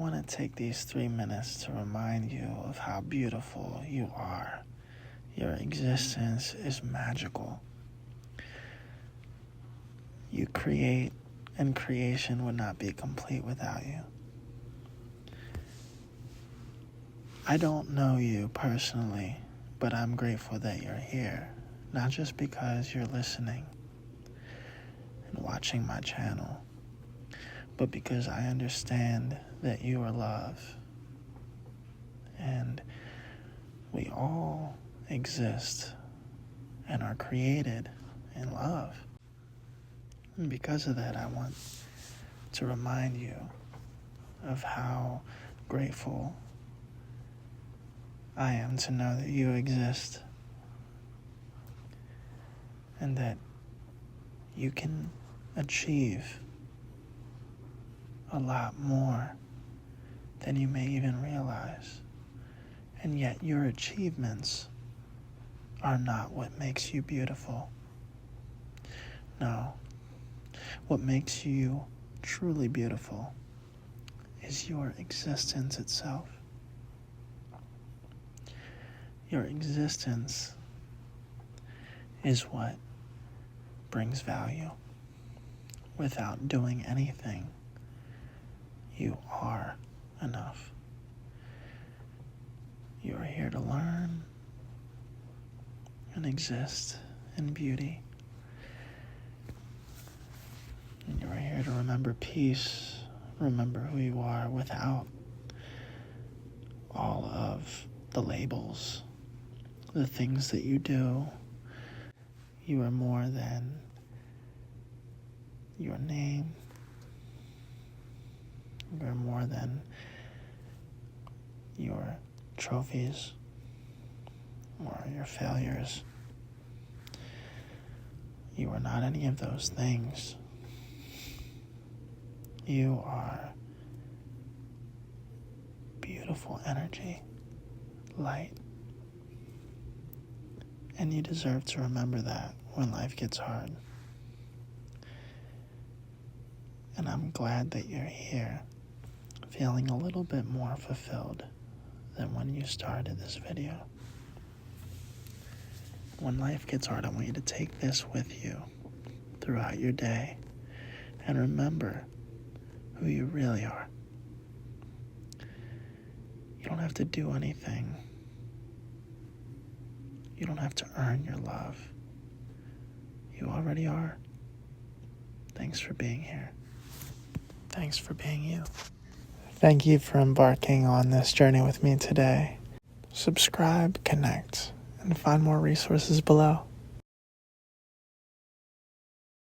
want to take these 3 minutes to remind you of how beautiful you are. Your existence is magical. You create, and creation would not be complete without you. I don't know you personally, but I'm grateful that you're here, not just because you're listening and watching my channel, but because I understand that you are love, and we all exist and are created in love. And because of that, I want to remind you of how grateful I am to know that you exist and that you can achieve a lot more than you may even realize. And yet your achievements are not what makes you beautiful. No, what makes you truly beautiful is your existence itself. Your existence is what brings value. Without doing anything, you are enough. You are here to learn and exist in beauty. And you are here to remember peace, remember who you are without all of the labels, the things that you do. You are more than your name. You are more than your trophies or your failures. You are not any of those things. You are beautiful energy, light. And you deserve to remember that when life gets hard. And I'm glad that you're here, feeling a little bit more fulfilled than when you started this video. When life gets hard, I want you to take this with you throughout your day and remember who you really are. You don't have to do anything. You don't have to earn your love. You already are. Thanks for being here. Thanks for being you. Thank you for embarking on this journey with me today. Subscribe, connect, and find more resources below.